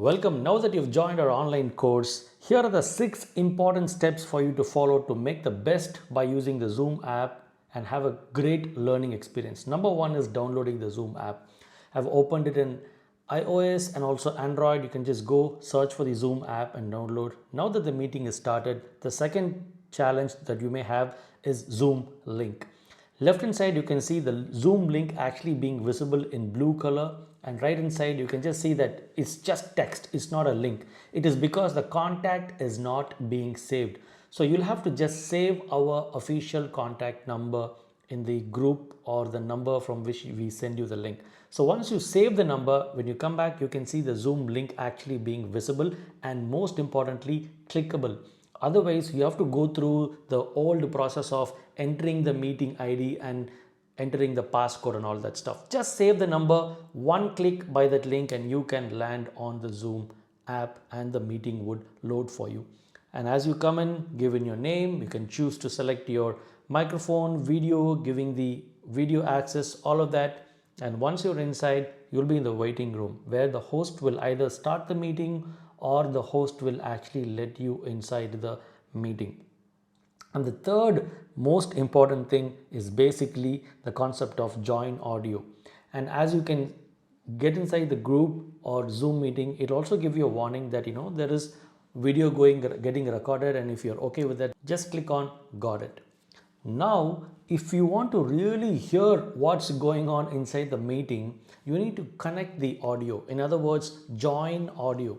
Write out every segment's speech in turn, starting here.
Welcome. Now that you've joined our online course, here are the 6 important steps for you to follow to make the best by using the Zoom app and have a great learning experience. Number 1 is downloading the Zoom app. I've opened it in iOS and also Android. You can just go search for the Zoom app and download. Now that the meeting is started, the second challenge that you may have is Zoom link. Left hand side you can see the Zoom link actually being visible in blue color, and right hand side you can just see that it's just text, it's not a link. It is because the contact is not being saved. So you'll have to just save our official contact number in the group or the number from which we send you the link. So once you save the number, when you come back you can see the Zoom link actually being visible and most importantly clickable. Otherwise, you have to go through the old process of entering the meeting ID and entering the passcode and all that stuff. Just save the number, one click by that link and you can land on the Zoom app and the meeting would load for you. And as you come in, give in your name, you can choose to select your microphone, video, giving the video access, all of that. And once you're inside, you'll be in the waiting room where the host will either start the meeting or the host will actually let you inside the meeting. And the third most important thing is basically the concept of join audio. And as you can get inside the group or Zoom meeting, it also gives you a warning that there is video getting recorded, and if you're okay with that, just click on got it. Now, if you want to really hear what's going on inside the meeting, you need to connect the audio. In other words, join audio.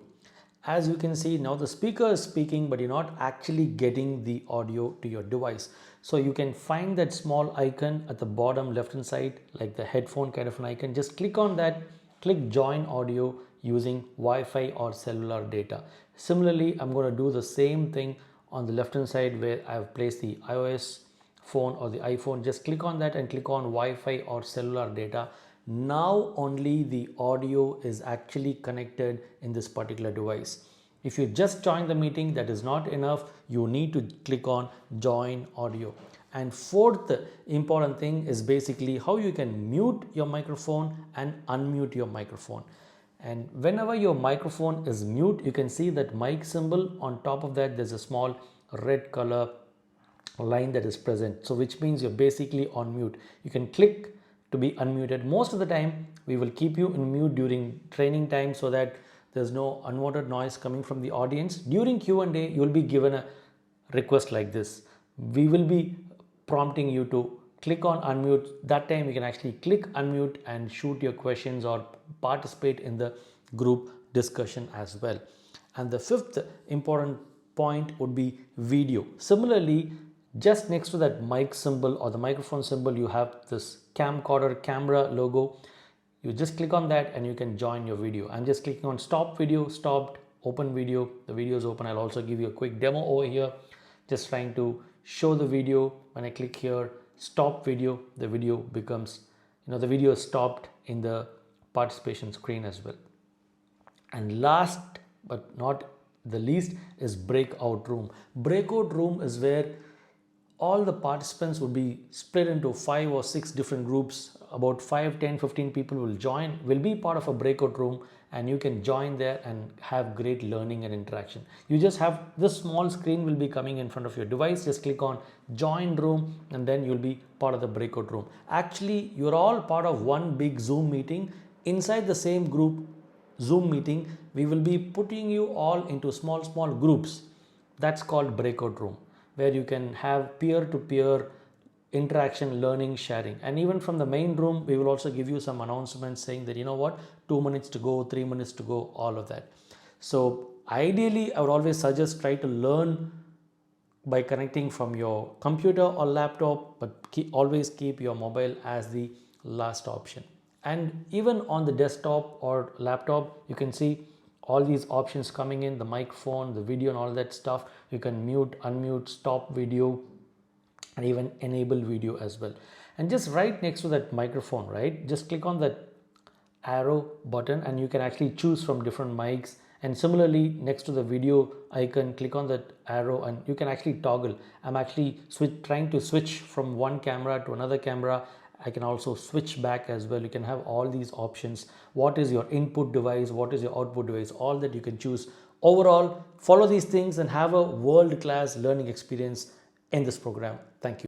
As you can see now, the speaker is speaking, but you're not actually getting the audio to your device. So you can find that small icon at the bottom left hand side, like the headphone kind of an icon. Just click on that, click join audio using Wi-Fi or cellular data. Similarly, I'm going to do the same thing on the left hand side where I've placed the iOS phone or the iPhone. Just click on that and click on Wi-Fi or cellular data. Now only the audio is actually connected in this particular device. If you just join the meeting, that is not enough. You need to click on join audio. And fourth important thing is basically how you can mute your microphone and unmute your microphone. And whenever your microphone is mute, you can see that mic symbol. On top of that, there's a small red color line that is present. So which means you're basically on mute. You can click to be unmuted. Most of the time we will keep you in mute during training time so that there's no unwanted noise coming from the audience. During Q&A you will be given a request like this. We will be prompting you to click on unmute. That time you can actually click unmute and shoot your questions or participate in the group discussion as well. And the fifth important point would be video. Similarly, just next to that mic symbol or the microphone symbol, you have this camcorder camera logo. You just click on that and you can join your video. I'm just clicking on stop video, stopped, open video. The video is open. I'll also give you a quick demo over here. Just trying to show the video. When I click here, stop video, the video becomes, the video is stopped in the participation screen as well. And last but not the least is breakout room. Breakout room is where all the participants would be split into 5 or 6 different groups. About 5, 10, 15 people will be part of a breakout room, and you can join there and have great learning and interaction. You just have this small screen will be coming in front of your device. Just click on join room and then you'll be part of the breakout room. Actually, you're all part of one big Zoom meeting. Inside the same group Zoom meeting, we will be putting you all into small groups. That's called breakout room, where you can have peer-to-peer interaction, learning, sharing. And even from the main room, we will also give you some announcements saying that 2 minutes to go, 3 minutes to go, all of that. So ideally, I would always suggest try to learn by connecting from your computer or laptop, but always keep your mobile as the last option. And even on the desktop or laptop, you can see all these options coming in, the microphone, the video and all that stuff. You can mute, unmute, stop video and even enable video as well. And just right next to that microphone, right, just click on that arrow button and you can actually choose from different mics. And similarly, next to the video icon, click on that arrow and you can actually toggle. I'm actually trying to switch from one camera to another camera, I can also switch back as well. You can have all these options. What is your input device? What is your output device? All that you can choose. Overall, follow these things and have a world-class learning experience in this program. Thank you.